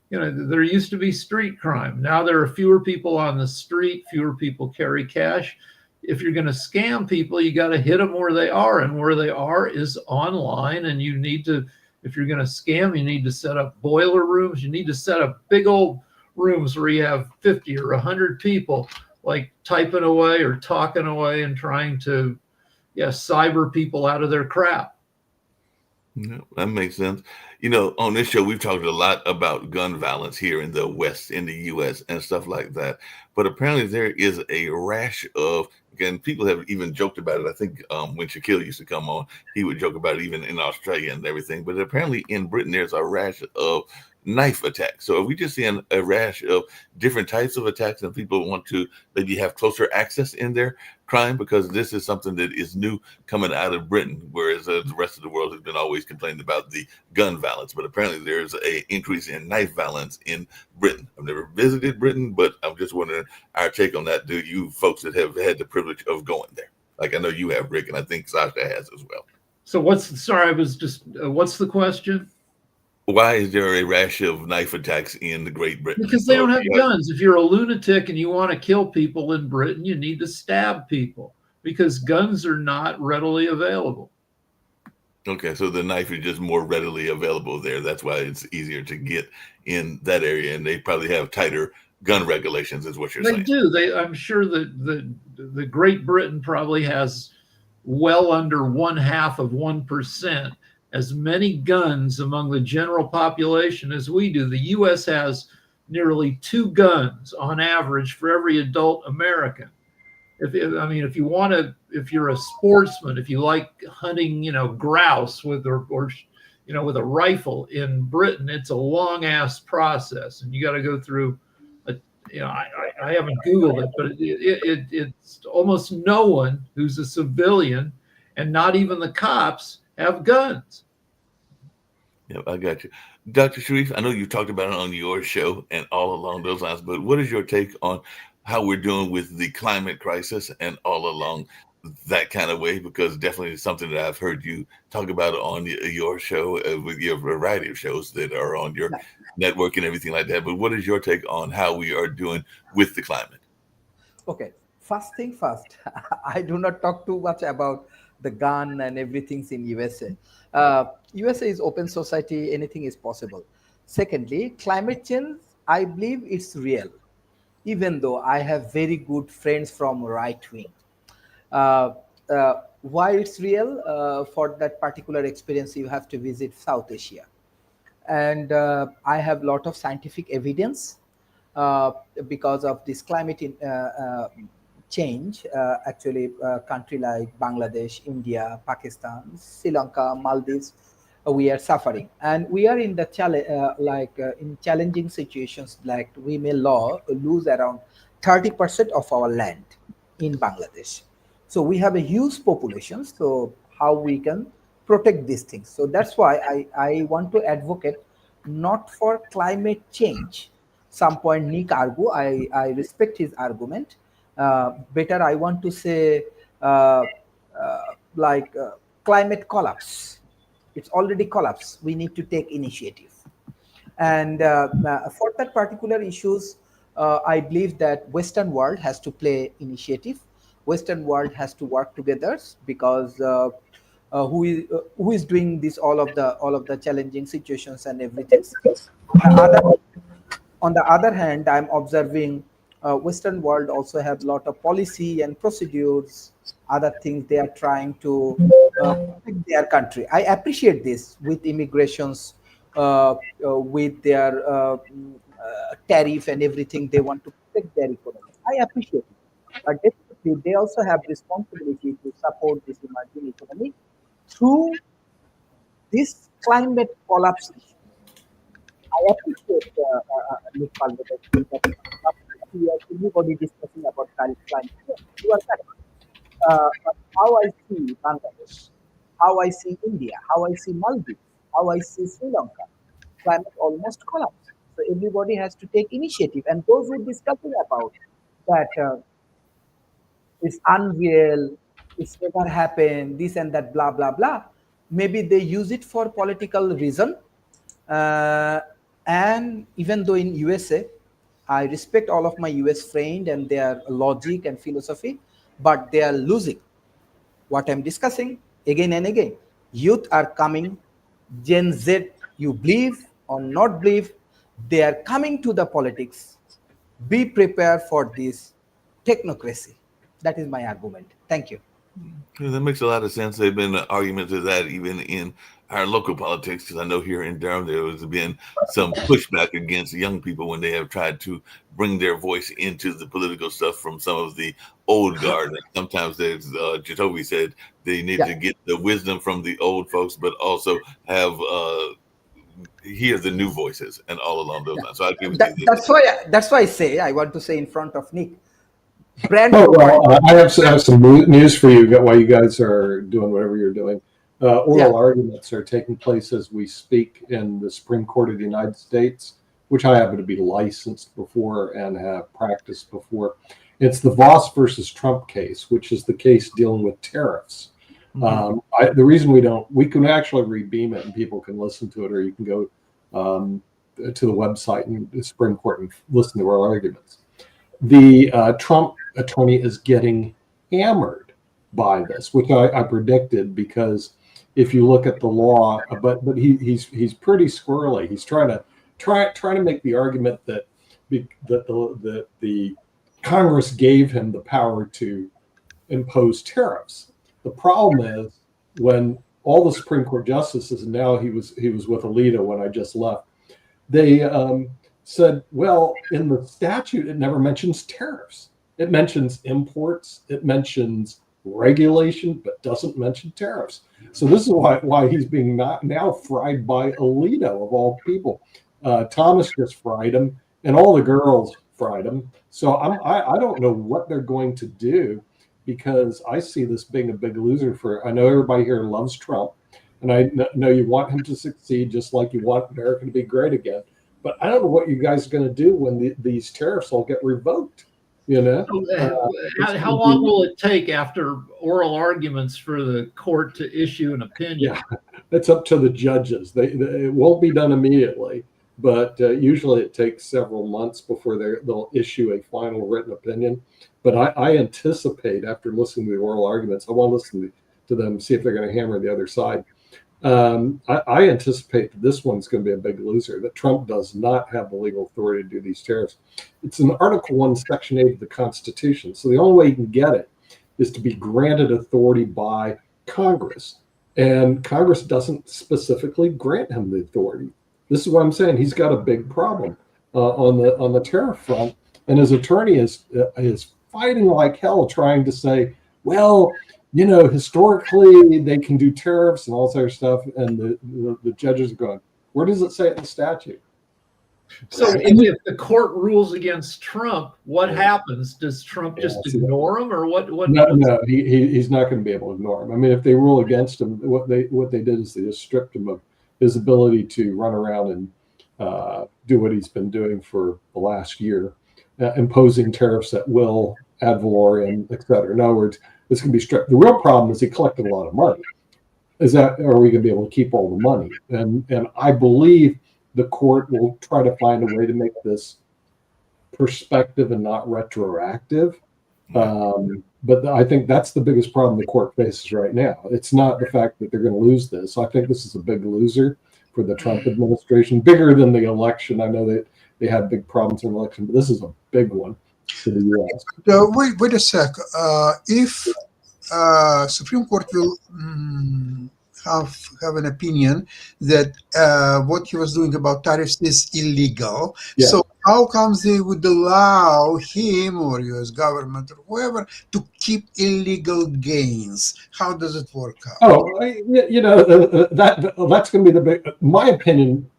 there used to be street crime. Now there are fewer people on the street, fewer people carry cash. If you're going to scam people, you got to hit them where they are, and where they are is online. And you need to, if you're going to scam, you need to set up boiler rooms. You need to set up big old rooms where you have 50 or 100 people like typing away or talking away and trying to, cyber people out of their crap. No, that makes sense. On this show, we've talked a lot about gun violence here in the West, in the U.S. and stuff like that. But apparently there is a rash of, again, people have even joked about it. I think when Shaquille used to come on, he would joke about it even in Australia and everything. But apparently in Britain, there's a rash of knife attacks. So are we just seeing a rash of different types of attacks, and people want to maybe have closer access in their crime? Because this is something that is new coming out of Britain, whereas the rest of the world has been always complaining about the gun violence. But apparently there's a increase in knife violence in Britain. I've never visited Britain, but I'm just wondering our take on that. Do you folks that have had the privilege of going there? Like I know you have, Rick, and I think Sasha has as well. So what's the question? Why is there a rash of knife attacks in the Great Britain? Because they don't have guns. If you're a lunatic and you want to kill people in Britain, you need to stab people, because guns are not readily available. Okay, so the knife is just more readily available there. That's why it's easier to get in that area, and they probably have tighter gun regulations, is what you're saying. They do. I'm sure that the Great Britain probably has well under 0.5% as many guns among the general population as we do. The U.S. has nearly 2 guns on average for every adult American. If you're a sportsman, if you like hunting, grouse with with a rifle in Britain, it's a long ass process, and you got to go through. I haven't Googled it, but it's almost no one who's a civilian, and not even the cops, have guns. Yeah, I got you. Dr. Sharif, I know you talked about it on your show and all along those lines, but what is your take on how we're doing with the climate crisis and all along that kind of way? Because definitely it's something that I've heard you talk about on your show with your variety of shows that are on your network and everything like that. But what is your take on how we are doing with the climate? Okay, first thing first, I do not talk too much about the gun and everything's in USA. USA is open society, anything is possible. Secondly, climate change, I believe it's real, even though I have very good friends from right wing. Why it's real? For that particular experience, you have to visit South Asia. And I have a lot of scientific evidence because of this climate change. Actually, country like Bangladesh, India, Pakistan, Sri Lanka, Maldives, we are suffering, and we are in the in challenging situations. Like we may lose around 30% of our land in Bangladesh. So we have a huge population. So how we can protect these things? So that's why I want to advocate not for climate change. Some point Nick argue, I respect his argument. Better I want to say uh, like climate collapse. It's already collapsed. We need to take initiative. And for that particular issues, I believe that Western world has to play initiative. Western world has to work together because who is doing this all of the challenging situations and everything. Other on the other hand, I'm observing Western world also have a lot of policy and procedures, other things they are trying to protect their country. I appreciate this with immigrations, with their tariff and everything. They want to protect their economy. I appreciate it, but definitely they also have responsibility to support this emerging economy through this climate collapse. I appreciate Nick Palmer that everybody discussing about climate change. You are correct. But how I see Bangladesh, how I see India, how I see Maldives, how I see Sri Lanka, climate almost collapsed. So everybody has to take initiative. And those who are discussing about that it's unreal, it's never happened, this and that, blah, blah, blah. Maybe they use it for political reason. And even though in USA, I respect all of my US friends and their logic and philosophy, but they are losing what I'm discussing again and again. Youth are coming, Gen Z, you believe or not believe, they are coming to the politics. Be prepared for this technocracy. That is my argument. Thank you. Yeah, that makes a lot of sense. There've been arguments of that even in our local politics, because I know here in Durham there has been some pushback against young people when they have tried to bring their voice into the political stuff from some of the old guard. And sometimes there's, Jacoby said, they need to get the wisdom from the old folks, but also have hear the new voices and all along those lines. So I agree with you. That's why I say, I want to say in front of Nick, brand I have some news for you while you guys are doing whatever you're doing. Oral arguments are taking place as we speak in the Supreme Court of the United States, which I happen to be licensed before and have practiced before. It's the Voss versus Trump case, which is the case dealing with tariffs. The reason we can actually rebeam it and people can listen to it, or you can go to the website and the Supreme Court and listen to oral arguments. The Trump attorney is getting hammered by this, which I predicted, because if you look at the law, but he's pretty squirrely. He's trying to make the argument that the Congress gave him the power to impose tariffs. The problem is when all the Supreme Court justices, and now he was with Alito when I just left, they said, well, in the statute, it never mentions tariffs. It mentions imports, it mentions regulation, but doesn't mention tariffs. So this is why he's being now fried by Alito, of all people. Thomas just fried him, and all the girls fried him. So I don't know what they're going to do, because I see this being a big loser I know everybody here loves Trump, and I know you want him to succeed just like you want America to be great again. But I don't know what you guys are going to do when these tariffs all get revoked. You know, how long will it take after oral arguments for the court to issue an opinion? Yeah, it's up to the judges. It won't be done immediately, but usually it takes several months before they'll issue a final written opinion. But I anticipate, after listening to the oral arguments, I want to listen to them, see if they're going to hammer the other side. I anticipate that this one's going to be a big loser, that Trump does not have the legal authority to do these tariffs. It's in Article 1, Section 8 of the Constitution. So the only way you can get it is to be granted authority by Congress. And Congress doesn't specifically grant him the authority. This is what I'm saying. He's got a big problem on the tariff front. And his attorney is fighting like hell, trying to say, well, you know, historically they can do tariffs and all this other stuff, and the judges are going, where does it say it in the statute? So if the court rules against Trump, what happens? Does Trump just ignore him, or what? No, he's not going to be able to ignore him. I mean, if they rule against him, what they did is they just stripped him of his ability to run around and do what he's been doing for the last year, imposing tariffs at will, ad valorem, et cetera. In other words, It's going to be strict. The real problem is he collected a lot of money. Is that, are we going to be able to keep all the money? And I believe the court will try to find a way to make this prospective and not retroactive. But I think that's the biggest problem the court faces right now. It's not the fact that they're going to lose this. I think this is a big loser for the Trump administration, bigger than the election. I know that they had big problems in the election, but this is a big one for the U.S. Wait a sec. If Supreme Court will have an opinion that what he was doing about tariffs is illegal, Yeah. so how comes they would allow him or U.S. government or whoever to keep illegal gains? How does it work out? Oh, that's going to be the big. My opinion,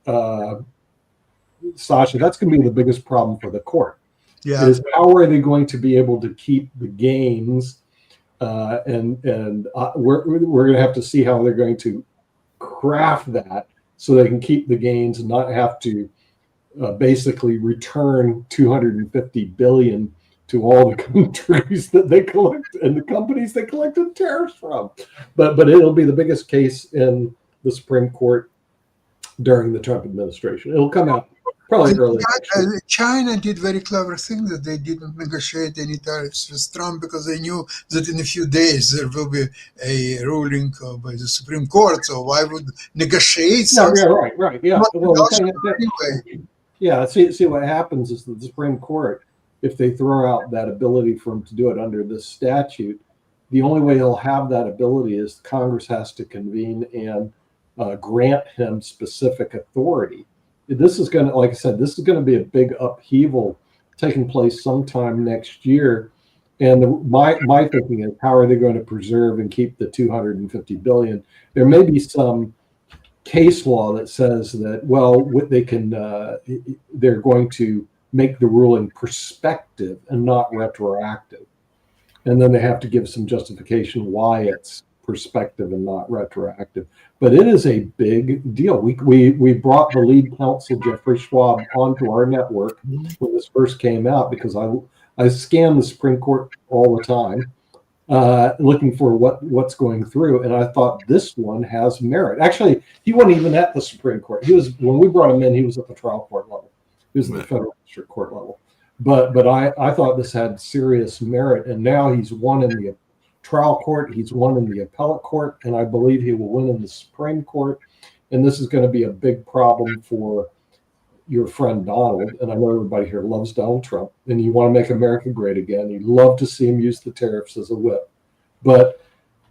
Sasha, that's going to be the biggest problem for the court. Yeah. Is how are they going to be able to keep the gains? We're going to have to see how they're going to craft that so they can keep the gains and not have to basically return $250 billion to all the countries that they collect and the companies they collected tariffs from. But it'll be the biggest case in the Supreme Court during the Trump administration. It'll come out probably early. China did very clever thing that they didn't negotiate any tariffs with Trump because they knew that in a few days there will be a ruling by the Supreme Court. So why would negotiate something? Yeah, right. Yeah. Well, Anyway. yeah. See what happens is that the Supreme Court, if they throw out that ability for him to do it under this statute, the only way he'll have that ability is Congress has to convene and grant him specific authority. This is going to, like I said, this is going to be a big upheaval taking place sometime next year. And my thinking is, how are they going to preserve and keep the $250 billion? There may be some case law that says that, well, they can, they're going to make the ruling prospective and not retroactive. And then they have to give some justification why it's prospective and not retroactive. But it is a big deal. We brought the lead counsel, Jeffrey Schwab, onto our network when this first came out because I scan the Supreme Court all the time, looking for what's going through. And I thought this one has merit. Actually, he wasn't even at the Supreme Court. He was, when we brought him in, he was at the trial court level. He was at the federal district court level. But I thought this had serious merit. And now he's won in the trial court, he's won in the appellate court, and I believe he will win in the Supreme Court. And this is going to be a big problem for your friend Donald. And I know everybody here loves Donald Trump, and you want to make America great again. You'd love to see him use the tariffs as a whip. But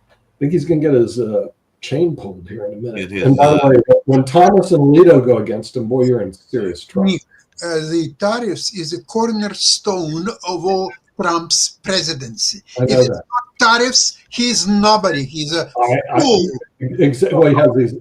I think he's going to get his chain pulled here in a minute. And by the way, when Thomas and Alito go against him, boy, you're in serious trouble. The tariffs is a cornerstone of all Trump's presidency. I know if it's that. not tariffs, he's nobody. He's a fool. He has his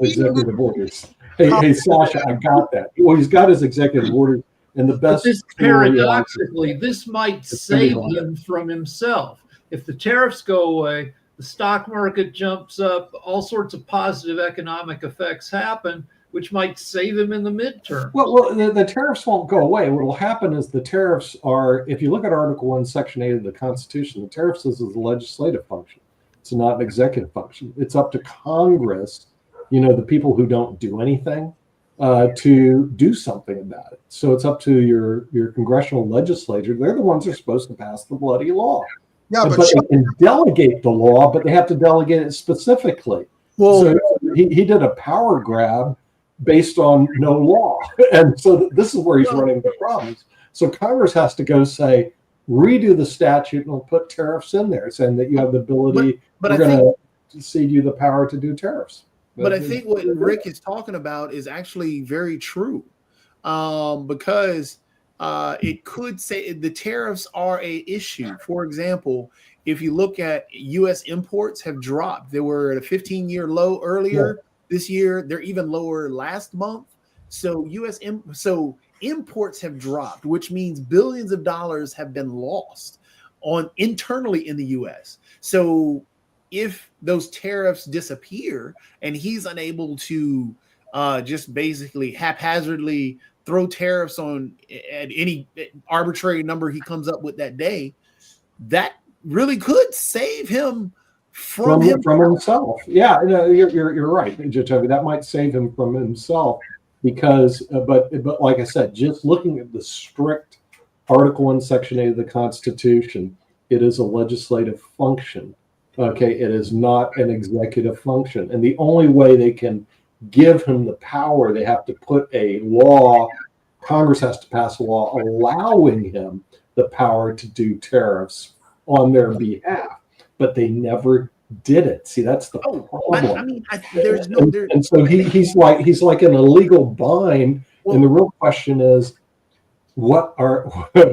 executive orders. Hey, Sasha, I got that. Well, he's got his executive orders, and the best. But paradoxically, this might save him from himself. If the tariffs go away, the stock market jumps up, all sorts of positive economic effects happen, which might save him in the midterm. Well, the tariffs won't go away. What will happen is the tariffs are, if you look at Article 1, Section 8 of the Constitution, the tariffs is a legislative function. It's not an executive function. It's up to Congress, the people who don't do anything, to do something about it. So it's up to your congressional legislature. They're the ones who are supposed to pass the bloody law. Yeah, but they can delegate the law, but they have to delegate it specifically. Well, so he did a power grab based on no law. And so this is where he's running into problems. So Congress has to go say, redo the statute and we'll put tariffs in there, saying that you have the ability, we're going to cede you the power to do tariffs. But I think what Rick is talking about is actually very true, because it could say the tariffs are a issue. For example, if you look at U.S. imports have dropped. They were at a 15-year low earlier. Yeah. This year, they're even lower last month. So imports have dropped, which means billions of dollars have been lost internally in the U.S. So if those tariffs disappear and he's unable to just basically haphazardly throw tariffs on at any arbitrary number he comes up with that day, that really could save him from himself. Yeah, no, you're right, Jacoby. That might save him from himself because, but like I said, just looking at the strict Article 1, Section 8 of the Constitution, it is a legislative function. Okay, it is not an executive function, and the only way they can give him the power, they have to put a law. Congress has to pass a law allowing him the power to do tariffs on their behalf, but they never did it. See, that's the problem. I mean, there's no. And so he's like in a legal bind, and the real question is, what are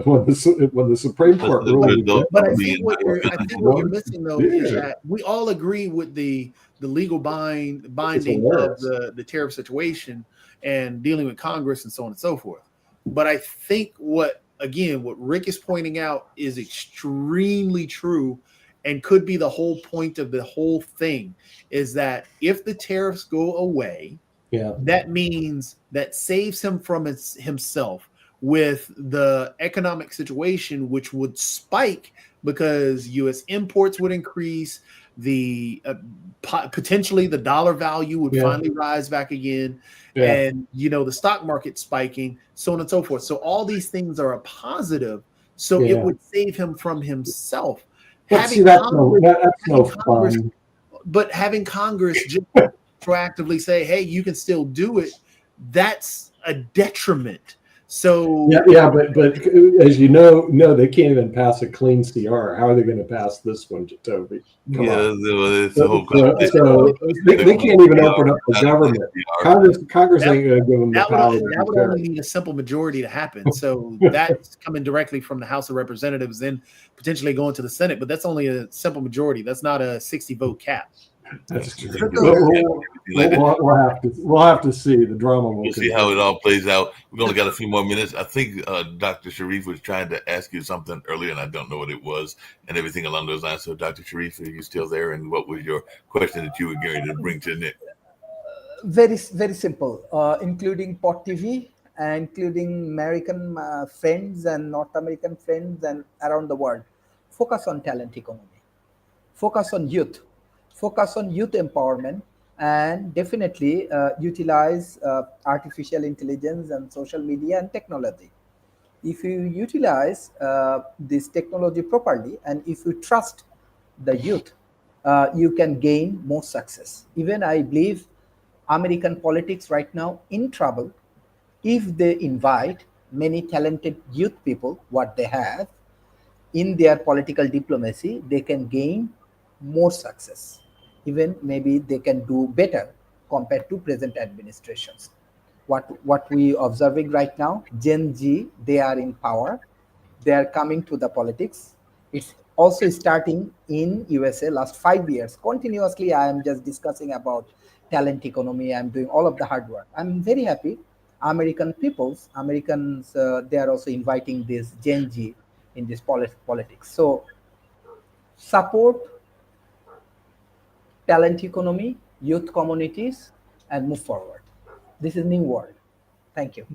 when the Supreme Court rules? But I think what you're missing though is that we all agree with the legal binding of the tariff situation and dealing with Congress and so on and so forth. But I think what Rick is pointing out is extremely true and could be the whole point of the whole thing is that if the tariffs go away, that means that saves him from himself with the economic situation, which would spike because U.S. imports would increase, the potentially the dollar value would finally rise back again, and the stock market spiking, so on and so forth. So all these things are a positive. So it would save him from himself. But see, that's no fun. But having Congress just proactively say, "Hey, you can still do it," that's a detriment. So but as you know, they can't even pass a clean CR. How are they going to pass this one, Jacoby? It's the whole they can't even open up the government. Congress ain't going to give them the power. That would only need a simple majority to happen. So that's coming directly from the House of Representatives, then potentially going to the Senate. But that's only a simple majority. That's not a 60-vote cap. That's true. We'll have to see the drama. We'll see how it all plays out. We've only got a few more minutes. I think Dr. Sharif was trying to ask you something earlier, and I don't know what it was, and everything along those lines. So, Dr. Sharif, are you still there? And what was your question that you were going to bring to Nick? Very, very simple, including Pot TV, including American friends and North American friends and around the world. Focus on talent economy. Focus on youth. Focus on youth empowerment, and definitely utilize artificial intelligence and social media and technology. If you utilize this technology properly, and if you trust the youth, you can gain more success. Even I believe American politics right now in trouble. If they invite many talented youth people, what they have in their political diplomacy, they can gain more success. Even maybe they can do better compared to present administrations. What we observing right now, Gen Z, they are in power. They are coming to the politics. It's also starting in USA last 5 years. Continuously, I am just discussing about talent economy. I'm doing all of the hard work. I'm very happy. Americans, they are also inviting this Gen Z in this politics. So support talent economy, youth communities, and move forward. This is new world. Thank you.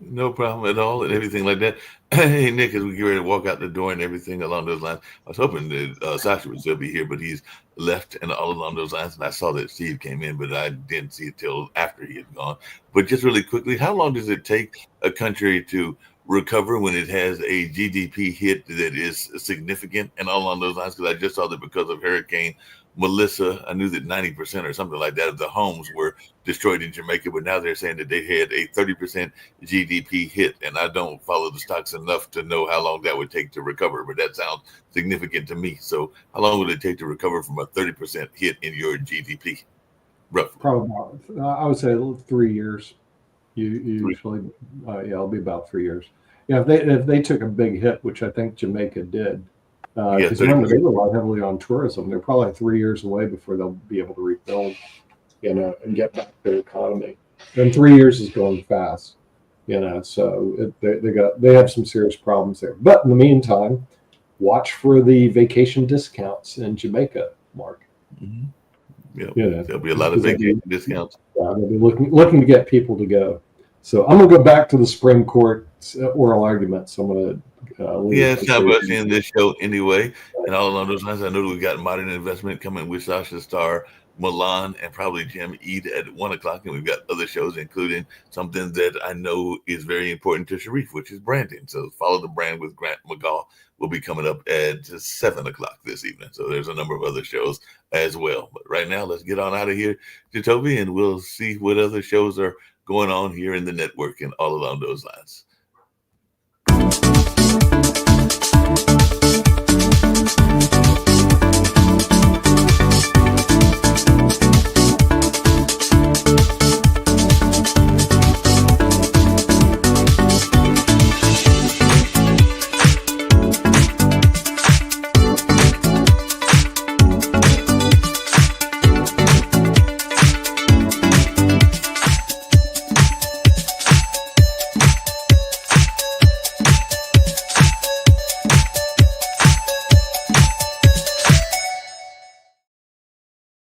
No problem at all, and everything like that. Hey, Nick, as we get ready to walk out the door and everything along those lines, I was hoping that Sasha would still be here, but he's left and all along those lines. And I saw that Steve came in, but I didn't see it till after he had gone. But just really quickly, how long does it take a country to recover when it has a GDP hit that is significant and all along those lines? Because I just saw that because of Hurricane Melissa, I knew that 90% or something like that of the homes were destroyed in Jamaica, but now they're saying that they had a 30% GDP hit, and I don't follow the stocks enough to know how long that would take to recover, but that sounds significant to me. So how long would it take to recover from a 30% hit in your GDP? Roughly. Probably, I would say 3 years. Usually, it'll be about 3 years. Yeah, if they took a big hit, which I think Jamaica did, because remember, they rely heavily on tourism. They're probably 3 years away before they'll be able to rebuild, and get back their economy. And 3 years is going fast, So they have some serious problems there. But in the meantime, watch for the vacation discounts in Jamaica, Mark. Mm-hmm. Yeah, there'll be a lot of vacation discounts. Yeah, they'll be looking to get people to go. So I'm going to go back to the Supreme Court. oral argument. So I'm going to Yeah, it's kind of us in this show anyway. And all along those lines, I know that we've got Modern Investment coming with Sasha Starr, Milan, and probably Jim Eid at 1 o'clock. And we've got other shows, including something that I know is very important to Sharif, which is branding. So Follow the Brand with Grant McGaw will be coming up at 7 o'clock this evening. So there's a number of other shows as well. But right now, let's get on out of here, Jacoby, and we'll see what other shows are going on here in the network and all along those lines.